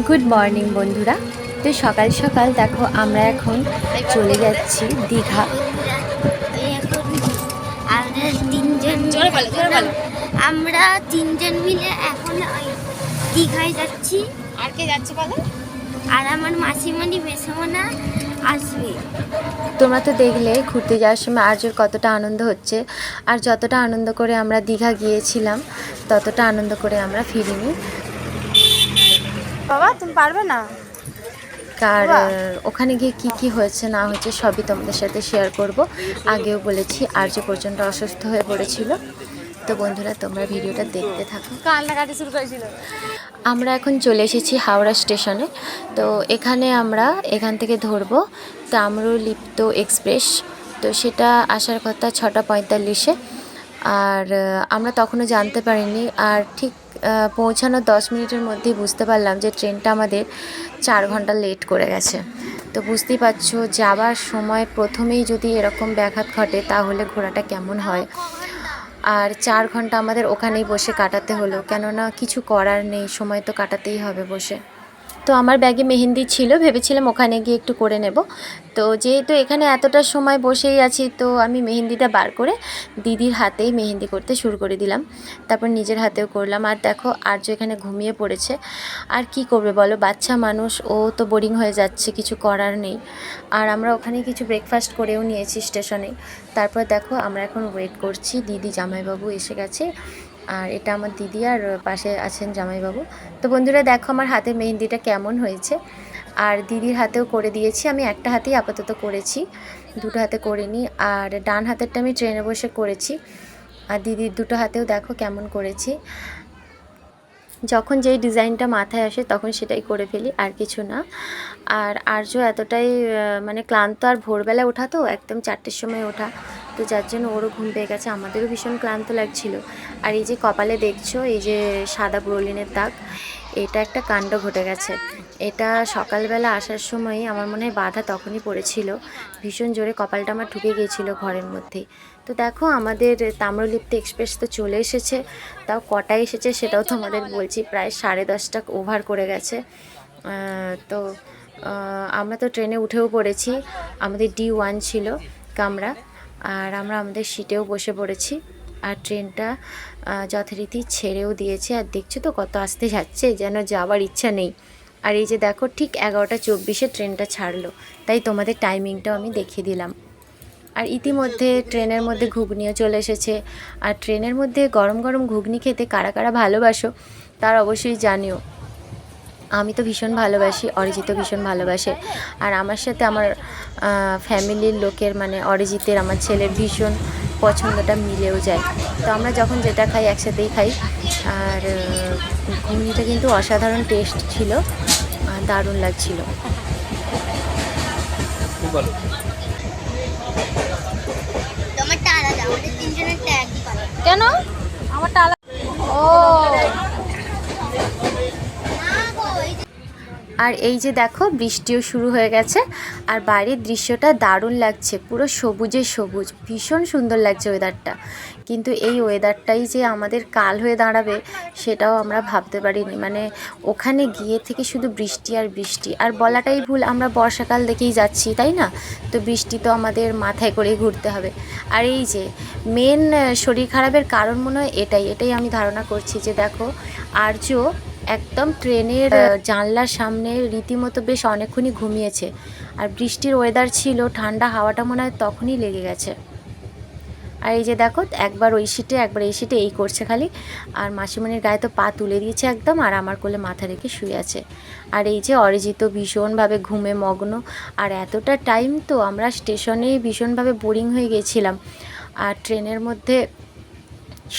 Good morning বন্ধুরা। তো সকাল সকাল দেখো আমরা এখন চলে যাচ্ছি দীঘা। আমরা তিনজন মিলে এখন দীঘায় যাচ্ছি। আর কে যাচ্ছে বলো? আর আমার মাসিমণি মেসমোনা আসবে। তোমরা তো দেখলে ঘুরতে যাওয়ার সময় আর্যর কতটা আনন্দ হচ্ছে, আর যতটা আনন্দ করে আমরা দীঘা গিয়েছিলাম ততটা আনন্দ করে আমরা ফিরিনি। বাবা তুমি পারবে না? আর ওখানে গিয়ে কি হয়েছে না হয়েছে সবই তোমাদের সাথে শেয়ার করব। আগেও বলেছি আর্য প্রচণ্ড অসুস্থ হয়ে পড়েছিল। তো বন্ধুরা তোমরা ভিডিওটা দেখতে থাকো। কান্নাকাটি শুরু করেছিল। আমরা এখন চলে এসেছি হাওড়া স্টেশনে। তো এখান থেকে ধরবো তাম্রলিপ্ত এক্সপ্রেস। তো সেটা আসার কথা 6:45-এ। আর আমরা তখনও জানতে পারিনি, আর ঠিক পৌঁছানোর 10 মিনিটের মধ্যেই বুঝতে পারলাম যে ট্রেনটা আমাদের 4 ঘন্টা লেট করে গেছে। তো বুঝতেই পারছো যাবার সময় প্রথমেই যদি এরকম ব্যাঘাত ঘটে তাহলে ঘোরাটা কেমন হয়। আর 4 ঘন্টা আমাদের ওখানেই বসে কাটাতে হলো, কেননা কিছু করার নেই, সময় তো কাটাতেই হবে বসে। তো আমার ব্যাগে মেহেন্দি ছিল, ভেবেছিলাম ওখানে গিয়ে একটু করে নেব। তো যেহেতু এখানে এতটা সময় বসেই আছি, তো আমি মেহেন্দিটা বার করে দিদির হাতেই মেহেন্দি করতে শুরু করে দিলাম, তারপর নিজের হাতেও করলাম। আর দেখো আর্য এখানে ঘুমিয়ে পড়েছে। আর কি করবে বলো, বাচ্চা মানুষ, ও তো বোরিং হয়ে যাচ্ছে, কিছু করার নেই। আর আমরা ওখানে কিছু ব্রেকফাস্ট করেও নিয়েছি স্টেশনে। তারপর দেখো আমরা এখন ওয়েট করছি, দিদি জামাইবাবু এসে গেছে। আর এটা আমার দিদি, আর পাশে আছেন জামাইবাবু। তো বন্ধুরা দেখো আমার হাতের মেহেন্দিটা কেমন হয়েছে। আর দিদির হাতেও করে দিয়েছি, আমি একটা হাতেই আপাতত করেছি, দুটো হাতে করিনি। আর ডান হাতেরটা আমি ট্রেনে বসে করেছি। আর দিদির দুটো হাতেও দেখো কেমন করেছি। যখন যেই ডিজাইনটা মাথায় আসে তখন সেটাই করে ফেলি, আর কিছু না। আর আর্য এতটাই মানে ক্লান্ত, আর ভোরবেলা ওঠা তো একদম 4টের সময় ওঠা, তো যার জন্য ওরও ঘুম পেয়ে গেছে, আমাদেরও ভীষণ ক্লান্ত লাগছিল। আর এই যে কপালে দেখছো এই যে সাদা ব্রোলিনের দাগ, এটা একটা কাণ্ড ঘটে গেছে। এটা সকালবেলা আসার সময় আমার মনে হয় বাধা তখনই পড়েছিল, ভীষণ জোরে কপালটা আমার ঢুকে গিয়েছিল ঘরের মধ্যেই। তো দেখো আমাদের তাম্রলিপ্ত এক্সপ্রেস তো চলে এসেছে। তাও কটায় এসেছে সেটাও তো আমাদের বলছি, প্রায় 10:30 ওভার করে গেছে। তো আমরা তো ট্রেনে উঠেও পড়েছি, আমাদের D1 ছিল কামরা। আর আমরা আমাদের সিটেও বসে পড়েছি। আর ট্রেনটা যথারীতি ছেড়েও দিয়েছে। আর দেখছো তো কত আস্তে যাচ্ছে, যেন যাওয়ার ইচ্ছা নেই। আর এই যে দেখো ঠিক 11:24-এ ট্রেনটা ছাড়লো, তাই তোমাদের টাইমিংটাও আমি দেখিয়ে দিলাম। আর ইতিমধ্যে ট্রেনের মধ্যে ঘুগনিও চলে এসেছে। আর ট্রেনের মধ্যে গরম গরম ঘুগনি খেতে কারা কারা ভালোবাসো তার অবশ্যই জানিও। আমি তো ভীষণ ভালোবাসি, অরিজিৎ ভীষণ ভালোবাসে। আর আমার সাথে আমার ফ্যামিলির লোকের মানে অরিজিতের আমার ছেলের ভীষণ পছন্দটা মিলেও যায়। তো আমরা যখন যেটা খাই একসাথেই খাই। আর ঘুগনিটা কিন্তু অসাধারণ টেস্ট ছিল, দারুণ লাগছিল। কেন আমারটা আলাদা? ও আর এই যে দেখো বৃষ্টিও শুরু হয়ে গেছে। আর বাইরের দৃশ্যটা দারুণ লাগছে, পুরো সবুজে সবুজ, ভীষণ সুন্দর লাগছে ওয়েদারটা। কিন্তু এই ওয়েদারটাই যে আমাদের কাল হয়ে দাঁড়াবে সেটাও আমরা ভাবতে পারিনি। মানে ওখানে গিয়ে থেকে শুধু বৃষ্টি আর বৃষ্টি, আর বলাটাই ভুল, আমরা বর্ষাকাল দেখেই যাচ্ছি তাই না? তো বৃষ্টি তো আমাদের মাথায় করেই ঘুরতে হবে। আর এই যে মেন শরীর খারাপের কারণ মনে হয় এটাই আমি ধারণা করছি। যে দেখো আর্য একদম ট্রেনের জানলার সামনে রীতিমতো বেশ অনেকক্ষণই ঘুমিয়েছে। আর বৃষ্টির ওয়েদার ছিল, ঠান্ডা হাওয়াটা মনে হয় তখনই লেগে গেছে। আর এই যে দেখো একবার ওই সিটে একবার এই সিটে এই করছে খালি। আর মাসিমণির গায়ে তো পা তুলে দিয়েছে একদম, আর আমার কোলে মাথা রেখে শুয়ে আছে। আর এই যে অরিজিৎ ভীষণভাবে ঘুমে মগ্ন। আর এতটা টাইম তো আমরা স্টেশনেই ভীষণভাবে বোরিং হয়ে গেছিলাম। আর ট্রেনের মধ্যে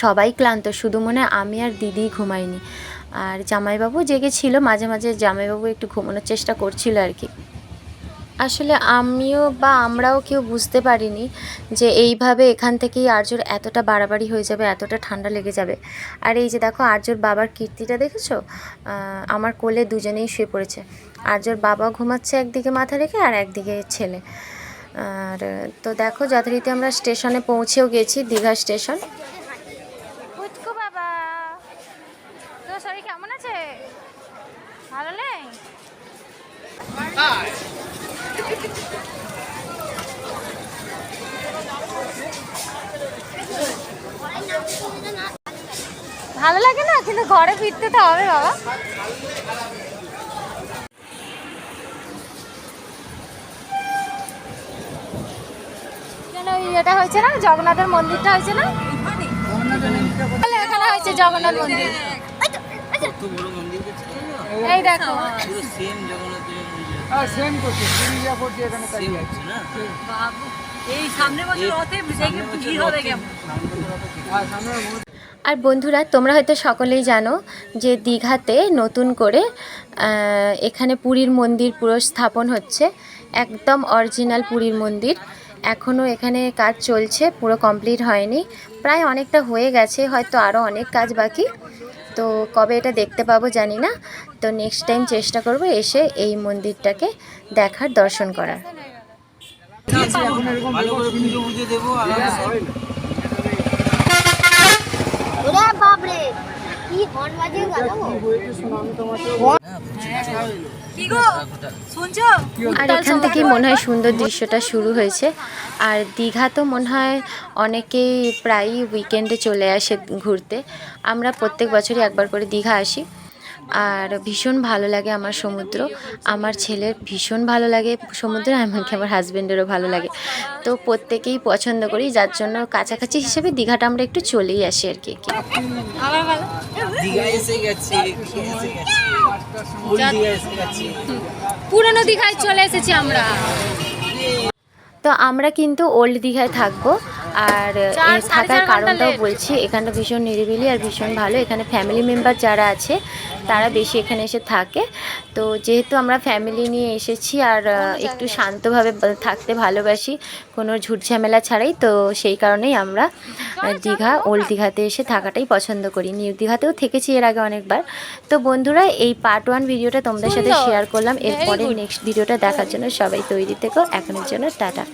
সবাই ক্লান্ত, শুধু মনে হয় আমি আর দিদিই ঘুমাইনি। আর জামাইবাবু জেগেছিল, মাঝে মাঝে জামাইবাবু একটু ঘুমানোর চেষ্টা করছিল আর কি। আসলে আমিও বা আমরাও কেউ বুঝতে পারিনি যে এইভাবে এখান থেকেই আর্যর এতটা বাড়াবাড়ি হয়ে যাবে, এতটা ঠান্ডা লেগে যাবে। আর এই যে দেখো আর্যর বাবার কীর্তিটা দেখেছো, আমার কোলে দুজনেই শুয়ে পড়েছে। আর্যর বাবা ঘুমাচ্ছে একদিকে মাথা রেখে, আর একদিকে ছেলে। আর তো দেখো যথারীতি আমরা স্টেশনে পৌঁছেও গেছি, দীঘা স্টেশন। পুচকু বাবা, তোর শরীর কেমন আছে? ভালো চলে ভালো লাগে না, কিন্তু ঘরে ফিরতে তো হবে বাবা। এটা হয়েছে না, জগন্নাথের মন্দিরটা হয়েছে না, এখানে হয়েছে জগন্নাথ মন্দির। এই দেখো এই সামনে বছর রথে ভিড় হবে কেমন। আর বন্ধুরা, তোমরা হয়তো সকলেই জানো যে দীঘাতে নতুন করে এখানে পুরীর মন্দির পুরো স্থাপন হচ্ছে, একদম অরিজিনাল পুরীর মন্দির। এখনও এখানে কাজ চলছে, পুরো কমপ্লিট হয়নি, প্রায় অনেকটা হয়ে গেছে, হয়তো আরও অনেক কাজ বাকি। তো কবে এটা দেখতে পাবো জানি না। তো নেক্সট টাইম চেষ্টা করব এসে এই মন্দিরটাকে দেখার, দর্শন করার। বাপরে কি হর্ন বাজিয়ে গেল। কি গো শুনছো? আর এখান থেকেই মনে হয় সুন্দর দৃশ্যটা শুরু হয়েছে। আর দীঘা তো মনে হয় অনেকেই প্রায়ই উইকেন্ডে চলে আসে ঘুরতে। আমরা প্রত্যেক বছরই একবার করে দীঘা আসি। আর ভীষণ ভালো লাগে আমার সমুদ্র, আমার ছেলের ভীষণ ভালো লাগে সমুদ্র, এমনকি আমার হাজব্যান্ডেরও ভালো লাগে। তো প্রত্যেকেই পছন্দ করি, যার জন্য কাছাকাছি হিসেবে দীঘাটা আমরা একটু চলেই আসি আর কি। পুরনো দীঘায় চলে এসেছি আমরা। তো আমরা কিন্তু ওল্ড দীঘায় থাকবো। আর থাকার কারণটাও বলছি, এখানটা ভীষণ নিরিবিলি আর ভীষণ ভালো। এখানে ফ্যামিলি মেম্বার যারা আছে তারা বেশি এখানে এসে থাকে। তো যেহেতু আমরা ফ্যামিলি নিয়ে এসেছি আর একটু শান্তভাবে থাকতে ভালোবাসি, কোনো ঝুটঝামেলা ছাড়াই, তো সেই কারণেই আমরা দীঘা ওল্ড দীঘাতে এসে থাকাটাই পছন্দ করি। নিউ দীঘাতেও থেকেছি এর আগে অনেকবার। তো বন্ধুরা, এই পার্ট 1 ভিডিওটা তোমাদের সাথে শেয়ার করলাম। এরপরে নেক্সট ভিডিওটা দেখার জন্য সবাই তৈরি থেকো। এখনের জন্য টাটা।